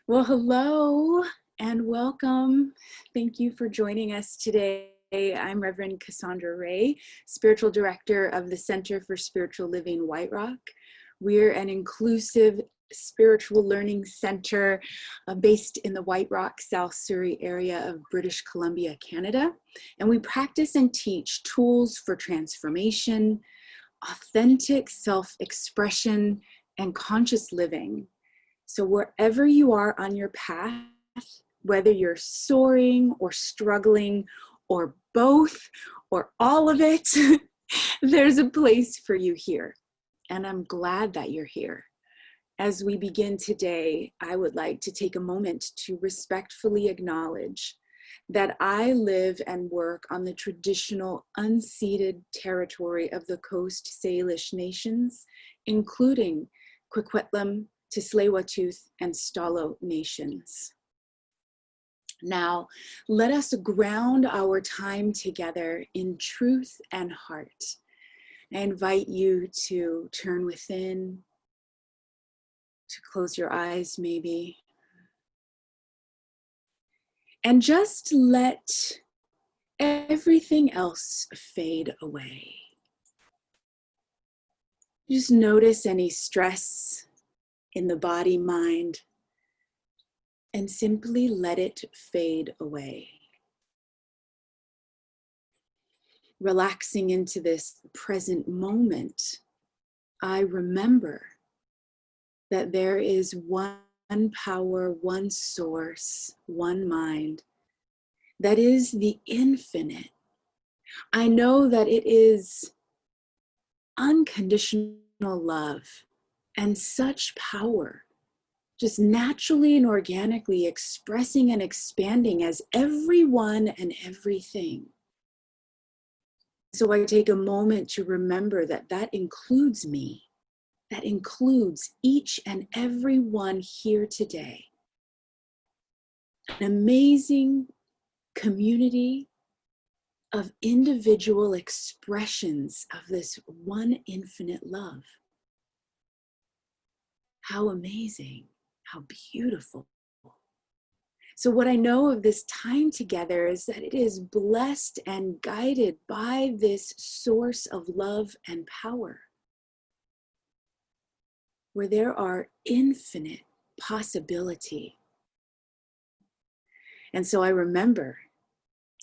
Well, hello and welcome. Thank you for joining us today. I'm Rev Cassandra Rae, Spiritual Director of the Center for Spiritual Living White Rock. We're an inclusive spiritual learning center based in the White Rock, South Surrey area of British Columbia, Canada. And we practice and teach tools for transformation, authentic self-expression, and conscious living. So wherever you are on your path, whether you're soaring or struggling or both or all of it, there's a place for you here. And I'm glad that you're here. As we begin today, I would like to take a moment to respectfully acknowledge that I live and work on the traditional unceded territory of the Coast Salish nations, including Coquitlam, Tsleil-Waututh, and Stalo nations. Now, let us ground our time together in truth and heart. I invite you to turn within, to close your eyes maybe, and just let everything else fade away. Just notice any stress in the body, mind, and simply let it fade away. Relaxing into this present moment, I remember that there is one power, one source, one mind that is the infinite. I know that it is unconditional love and such power, just naturally and organically expressing and expanding as everyone and everything. So I take a moment to remember that that includes me. That includes each and every one here today. An amazing community of individual expressions of this one infinite love. How amazing, how beautiful. So what I know of this time together is that it is blessed and guided by this source of love and power, where there are infinite possibility. And so I remember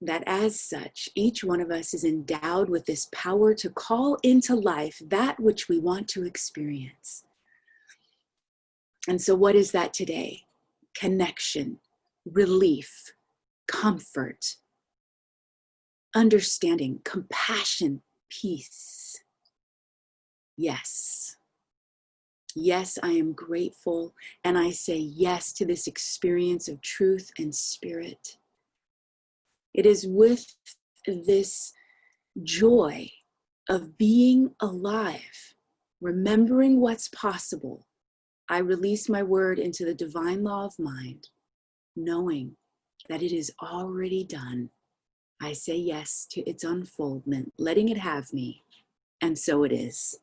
that as such, each one of us is endowed with this power to call into life that which we want to experience. And so what is that today? Connection, relief, comfort, understanding, compassion, peace. Yes. Yes, I am grateful, and I say yes to this experience of truth and spirit. It is with this joy of being alive, remembering what's possible, I release my word into the divine law of mind, knowing that it is already done. I say yes to its unfoldment, letting it have me, and so it is.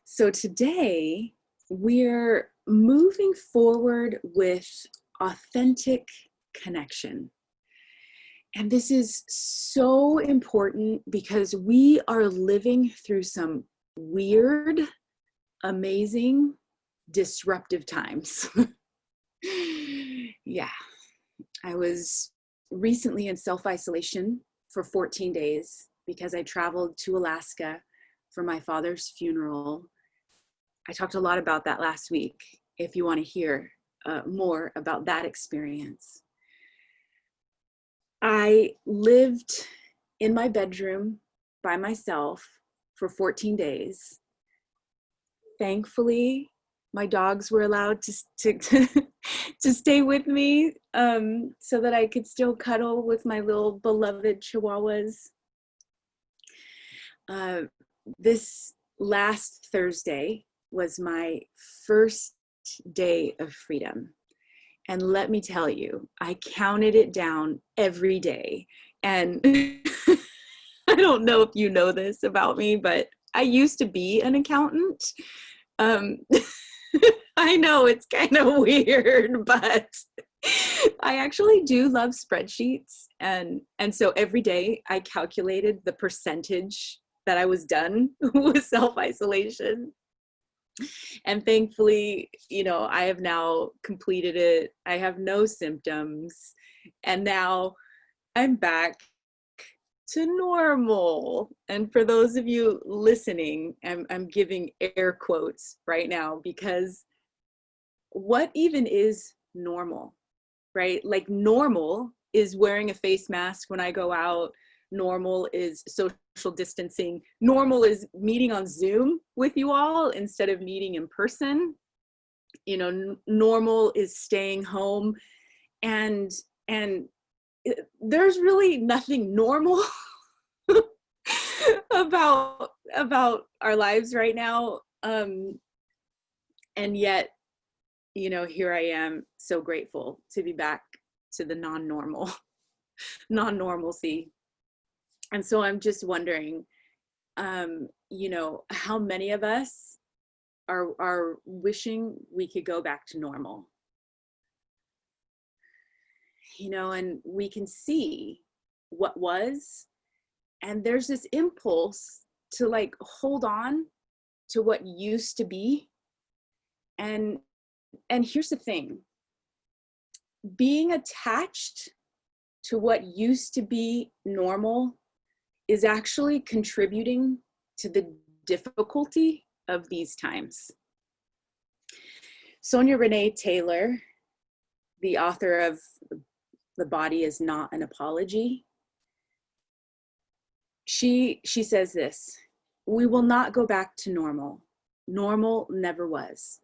So today, we're moving forward with authentic connection. And this is so important because we are living through some weird, amazing, disruptive times. Yeah, I was recently in self-isolation for 14 days because I traveled to Alaska for my father's funeral. I talked a lot about that last week, if you want to hear more about that experience. I lived in my bedroom by myself for 14 days. Thankfully, my dogs were allowed to stay with me so that I could still cuddle with my little beloved chihuahuas. This last Thursday was my first day of freedom. And let me tell you, I counted it down every day. And I don't know if you know this about me, but I used to be an accountant. Um, I know it's kind of weird, but I actually do love spreadsheets. And so every day I calculated the percentage that I was done with self-isolation. And thankfully, you know, I have now completed it. I have no symptoms. And now I'm back to normal. And for those of you listening, I'm giving air quotes right now, because what even is normal, right? Like, normal is wearing a face mask when I go out. Normal is social distancing. Normal is meeting on Zoom with you all instead of meeting in person. You know, normal is staying home. And there's really nothing normal about our lives right now. And yet, you know, here I am, so grateful to be back to the non-normalcy. And so I'm just wondering, you know, how many of us are wishing we could go back to normal? You know, and we can see what was, and there's this impulse to like hold on to what used to be. And here's the thing, being attached to what used to be normal is actually contributing to the difficulty of these times. Sonia Renee Taylor, the author of The Body Is Not an Apology, she says this: we will not go back to normal. Normal never was.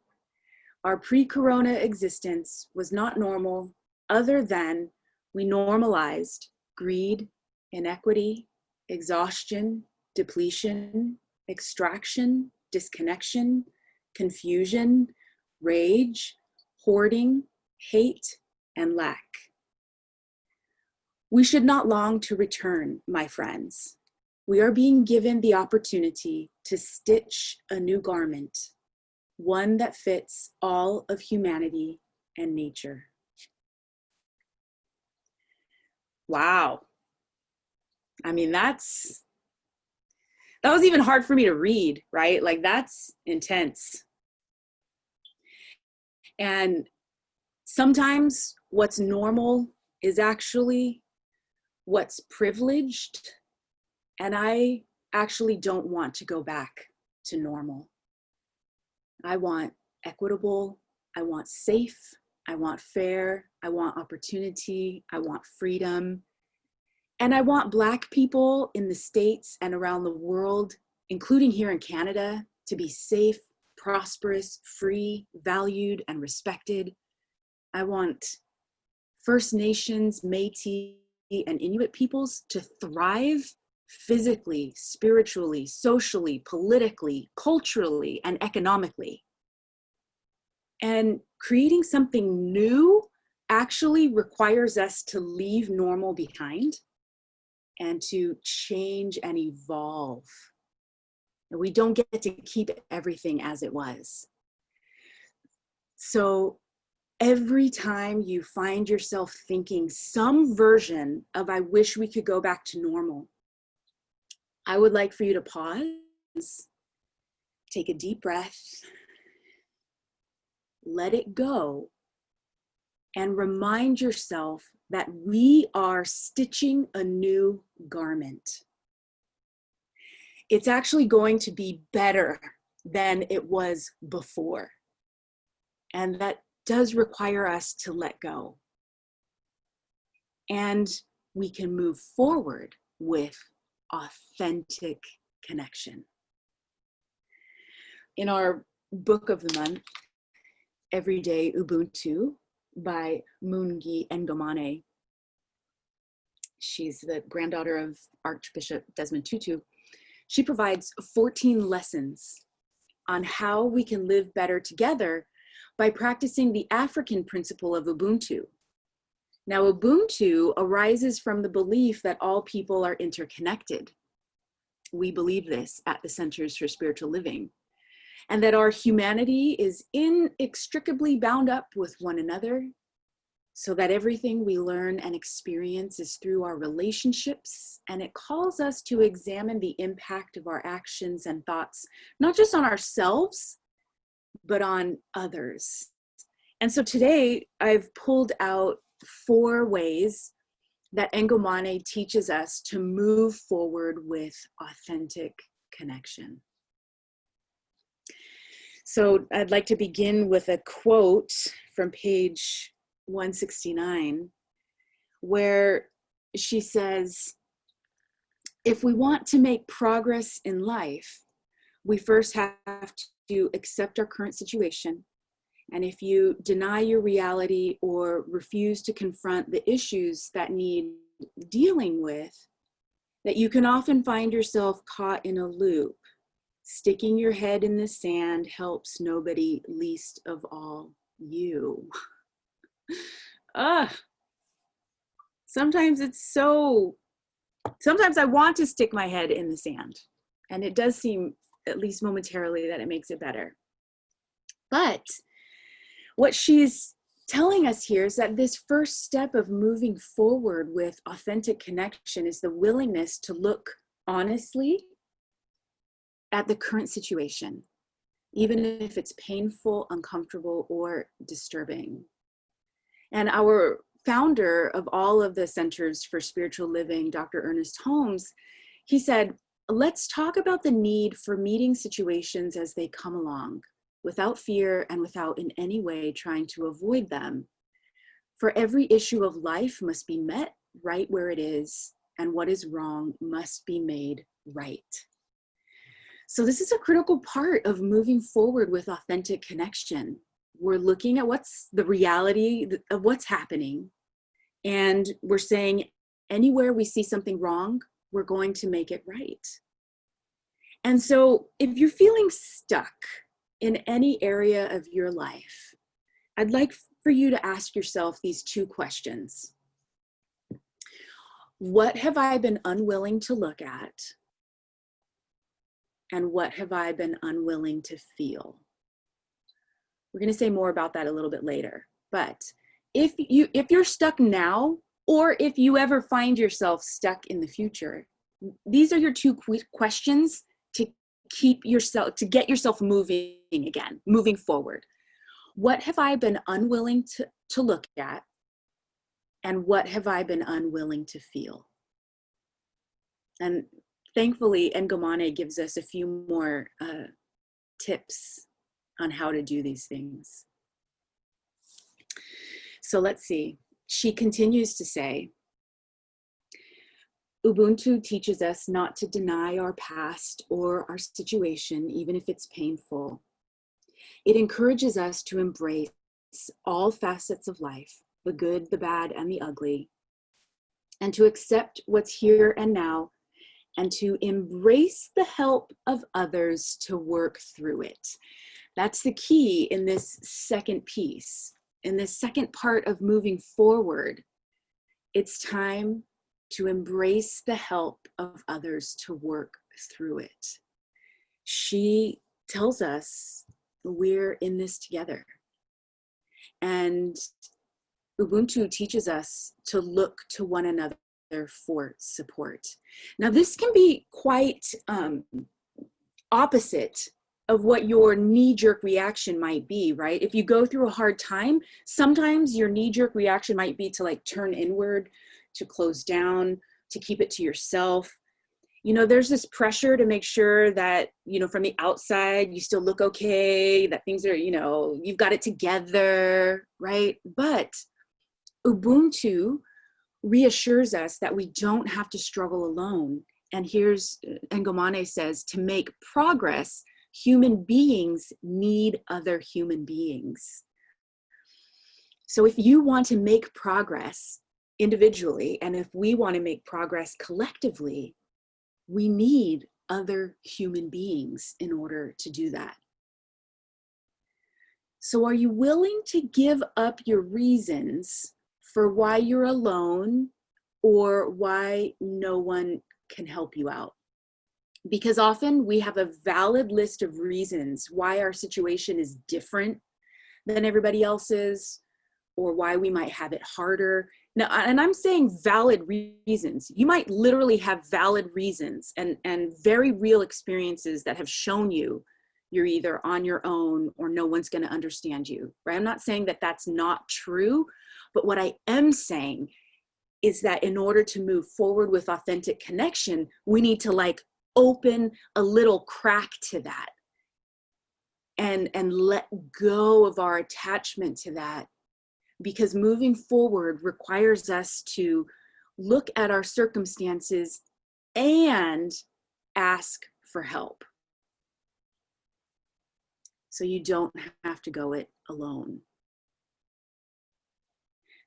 Our pre-corona existence was not normal, other than we normalized greed, inequity, exhaustion, depletion, extraction, disconnection, confusion, rage, hoarding, hate, and lack. We should not long to return, my friends. We are being given the opportunity to stitch a new garment, one that fits all of humanity and nature. Wow. I mean, that was even hard for me to read, right? Like, that's intense. And sometimes what's normal is actually what's privileged. And I actually don't want to go back to normal. I want equitable, I want safe, I want fair, I want opportunity, I want freedom. And I want Black people in the States and around the world, including here in Canada, to be safe, prosperous, free, valued, and respected. I want First Nations, Métis, and Inuit peoples to thrive physically, spiritually, socially, politically, culturally, and economically. And creating something new actually requires us to leave normal behind and to change and evolve. And we don't get to keep everything as it was. So every time you find yourself thinking some version of, I wish we could go back to normal, I would like for you to pause, take a deep breath, let it go, and remind yourself that we are stitching a new garment. It's actually going to be better than it was before. And that does require us to let go. And we can move forward with authentic connection. In our book of the month, Everyday Ubuntu by Mungi Ngomane, she's the granddaughter of Archbishop Desmond Tutu, she provides 14 lessons on how we can live better together by practicing the African principle of Ubuntu. Now, Ubuntu arises from the belief that all people are interconnected. We believe this at the Centers for Spiritual Living, and that our humanity is inextricably bound up with one another, so that everything we learn and experience is through our relationships, and it calls us to examine the impact of our actions and thoughts, not just on ourselves, but on others. And so today I've pulled out 4 ways that Ngomane teaches us to move forward with authentic connection. So I'd like to begin with a quote from page 169, where she says, if we want to make progress in life, we first have to accept our current situation. And if you deny your reality or refuse to confront the issues that need dealing with, that you can often find yourself caught in a loop. Sticking your head in the sand helps nobody, least of all you. Sometimes sometimes I want to stick my head in the sand, and it does seem, at least momentarily, that it makes it better. But what she's telling us here is that this first step of moving forward with authentic connection is the willingness to look honestly at the current situation, even if it's painful, uncomfortable, or disturbing. And our founder of all of the Centers for Spiritual Living, Dr. Ernest Holmes, he said, let's talk about the need for meeting situations as they come along, without fear and without in any way trying to avoid them. For every issue of life must be met right where it is, and what is wrong must be made right. So this is a critical part of moving forward with authentic connection. We're looking at what's the reality of what's happening, and we're saying anywhere we see something wrong, we're going to make it right. And so if you're feeling stuck in any area of your life, I'd like for you to ask yourself these 2 questions. What have I been unwilling to look at? And what have I been unwilling to feel? We're going to say more about that a little bit later. But if you're stuck now, or if you ever find yourself stuck in the future, these are your 2 questions to get yourself moving again, moving forward. What have I been unwilling to look at? And what have I been unwilling to feel? And thankfully, Ngomane gives us a few more tips on how to do these things. So let's see. She continues to say, Ubuntu teaches us not to deny our past or our situation, even if it's painful. It encourages us to embrace all facets of life, the good, the bad, and the ugly, and to accept what's here and now, and to embrace the help of others to work through it. That's the key in this second piece. In this second part of moving forward, it's time to embrace the help of others to work through it. She tells us we're in this together. And Ubuntu teaches us to look to one another for support. Now, this can be quite opposite of what your knee-jerk reaction might be, right? If you go through a hard time, sometimes your knee-jerk reaction might be to like turn inward, to close down, to keep it to yourself. You know, there's this pressure to make sure that, you know, from the outside, you still look okay, that things are, you know, you've got it together, right? But Ubuntu reassures us that we don't have to struggle alone. And here's, Ngomane says, to make progress, human beings need other human beings. So if you want to make progress individually, and if we want to make progress collectively, we need other human beings in order to do that. So are you willing to give up your reasons for why you're alone or why no one can help you out? Because often we have a valid list of reasons why our situation is different than everybody else's, or why we might have it harder. Now, and I'm saying valid reasons. You might literally have valid reasons and very real experiences that have shown you you're either on your own or no one's going to understand you, right? I'm not saying that that's not true, but what I am saying is that in order to move forward with authentic connection, we need to like open a little crack to that and let go of our attachment to that, because moving forward requires us to look at our circumstances and ask for help, so you don't have to go it alone.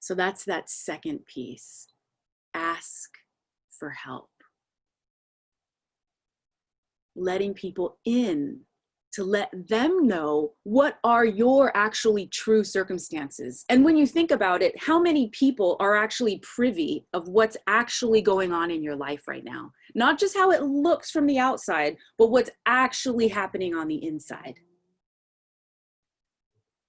So that's that second piece. Ask for help. Letting people in to let them know what are your actually true circumstances. And when you think about it, how many people are actually privy of what's actually going on in your life right now? Not just how it looks from the outside, but what's actually happening on the inside.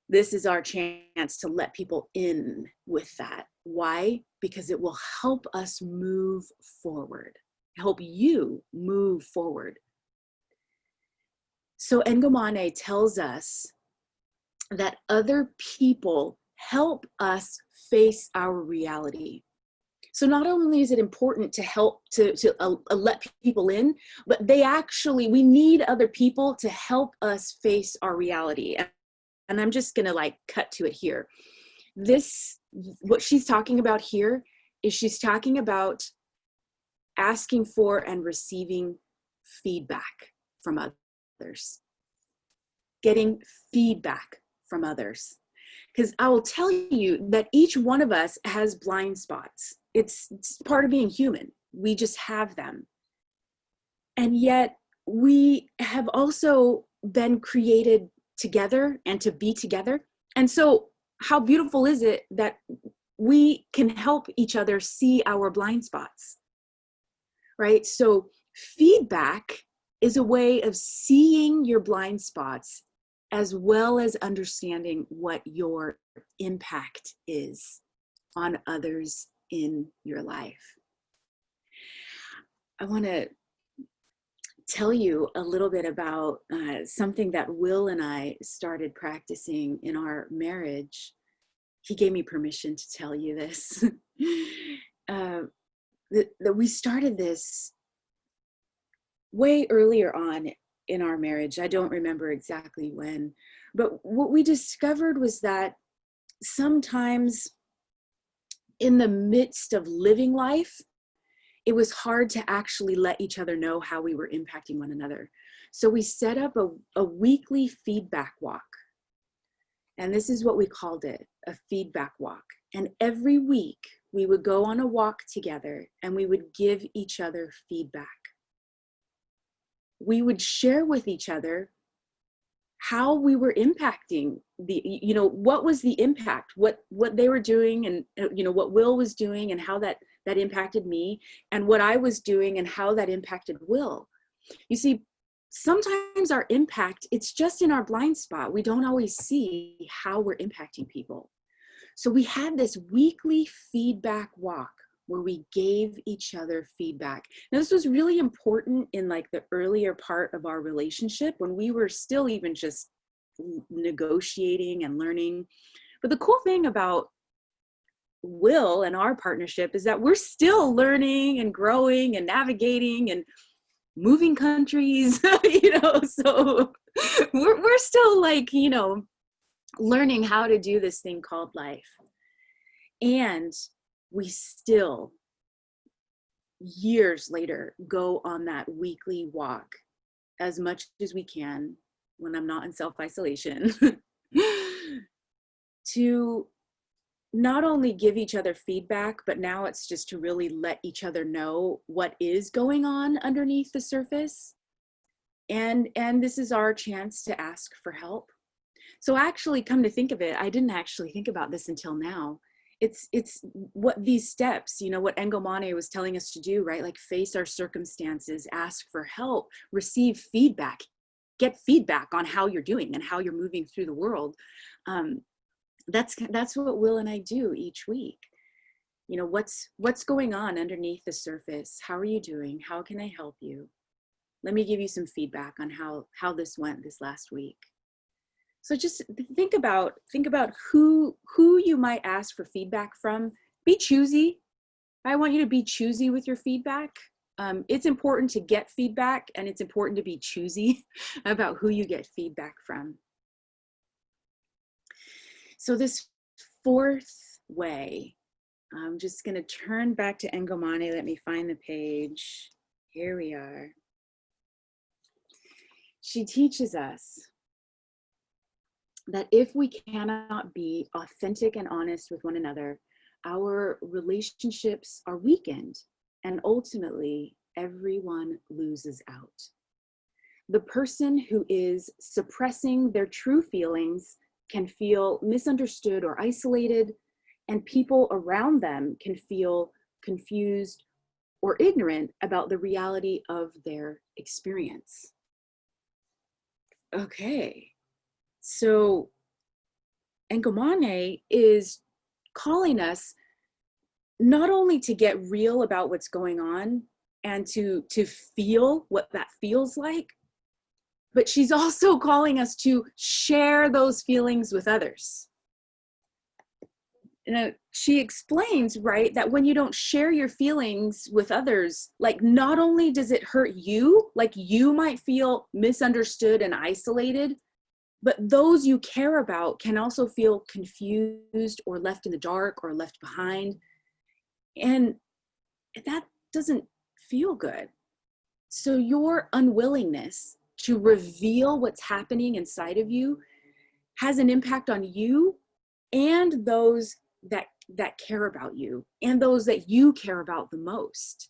This is our chance to let people in with that. Why? Because it will help us move forward, help you move forward. So Ngomane tells us that other people help us face our reality. So not only is it important to help to let people in, but we need other people to help us face our reality. And I'm just gonna like cut to it here. What she's talking about here is she's talking about asking for and receiving feedback from others, getting feedback from others. Because I will tell you that each one of us has blind spots. It's part of being human. We just have them. And yet we have also been created together and to be together. And so how beautiful is it that we can help each other see our blind spots, right? So feedback is a way of seeing your blind spots as well as understanding what your impact is on others in your life. I want to tell you a little bit about something that Will and I started practicing in our marriage. He gave me permission to tell you this. That we started this way earlier on in our marriage. I don't remember exactly when, but what we discovered was that sometimes in the midst of living life, it was hard to actually let each other know how we were impacting one another. So we set up a weekly feedback walk. And this is what we called it, a feedback walk. And every week we would go on a walk together and we would give each other feedback. We would share with each other how we were impacting what was the impact, what they were doing, and what Will was doing and how that impacted me, and what I was doing and how that impacted Will. You see, sometimes our impact, it's just in our blind spot. We don't always see how we're impacting people. So we had this weekly feedback walk where we gave each other feedback. Now, this was really important in like the earlier part of our relationship when we were still even just negotiating and learning. But the cool thing about Will and our partnership is that we're still learning and growing and navigating and moving countries, so we're still like, learning how to do this thing called life. And we still, years later, go on that weekly walk as much as we can when I'm not in self-isolation to not only give each other feedback, but now it's just to really let each other know what is going on underneath the surface. And this is our chance to ask for help. So actually, come to think of it, I didn't actually think about this until now. it's what these steps, you know, what Ngomane was telling us to do, right? Like face our circumstances, ask for help, receive feedback, get feedback on how you're doing and how you're moving through the world. That's what Will and I do each week. You know, what's going on underneath the surface? How are you doing? How can I help you? Let me give you some feedback on how this went this last week. So just think about who you might ask for feedback from. Be choosy. I want you to be choosy with your feedback. It's important to get feedback, and it's important to be choosy about who you get feedback from. So this fourth way, I'm just going to turn back to Ngomane. Let me find the page. Here we are. She teaches us that if we cannot be authentic and honest with one another, our relationships are weakened, and ultimately everyone loses out. The person who is suppressing their true feelings can feel misunderstood or isolated, and people around them can feel confused or ignorant about the reality of their experience. Okay, so Ngomane is calling us not only to get real about what's going on and to feel what that feels like, but she's also calling us to share those feelings with others. You know, she explains, right, that when you don't share your feelings with others, like not only does it hurt you, like you might feel misunderstood and isolated, but those you care about can also feel confused or left in the dark or left behind. And that doesn't feel good. So your unwillingness to reveal what's happening inside of you has an impact on you and those that care about you and those that you care about the most.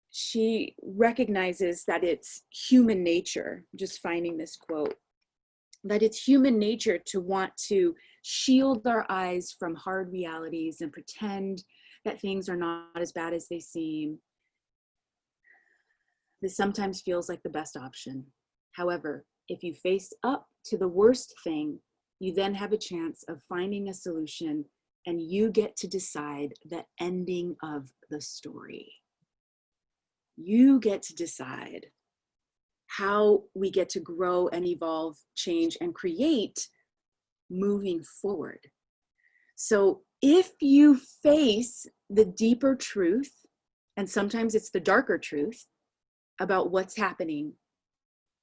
She recognizes that it's human nature, just finding this quote, that it's human nature to want to shield our eyes from hard realities and pretend that things are not as bad as they seem. This sometimes feels like the best option. However, if you face up to the worst thing, you then have a chance of finding a solution, and you get to decide the ending of the story. You get to decide how we get to grow and evolve, change, and create moving forward. So if you face the deeper truth, and sometimes it's the darker truth about what's happening,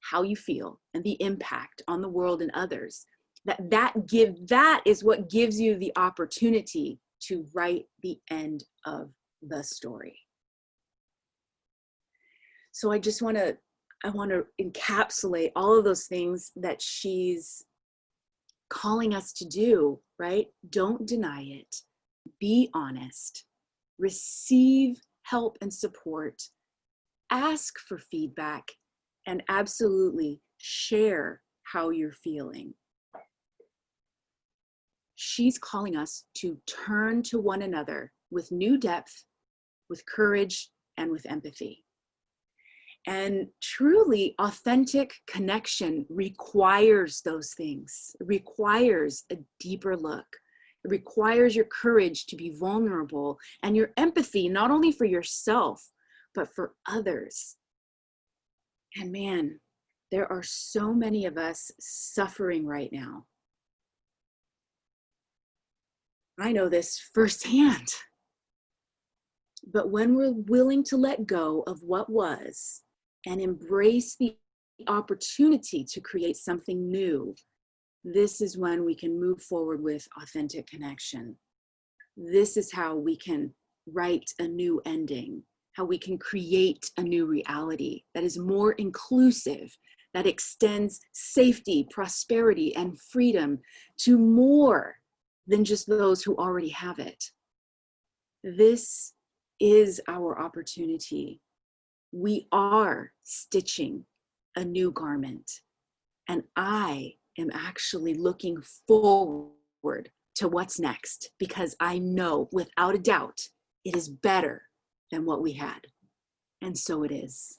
how you feel, and the impact on the world and others, that is what gives you the opportunity to write the end of the story. So I want to encapsulate all of those things that she's calling us to do, right? Don't deny it. Be honest. Receive help and support. Ask for feedback, and absolutely share how you're feeling. She's calling us to turn to one another with new depth, with courage, and with empathy. And truly authentic connection requires those things. It requires a deeper look. It requires your courage to be vulnerable and your empathy, not only for yourself, but for others. And man, there are so many of us suffering right now. I know this firsthand. But when we're willing to let go of what was and embrace the opportunity to create something new, this is when we can move forward with authentic connection. This is how we can write a new ending, how we can create a new reality that is more inclusive, that extends safety, prosperity, and freedom to more than just those who already have it. This is our opportunity. We are stitching a new garment, and I am actually looking forward to what's next, because I know without a doubt it is better than what we had. And so it is.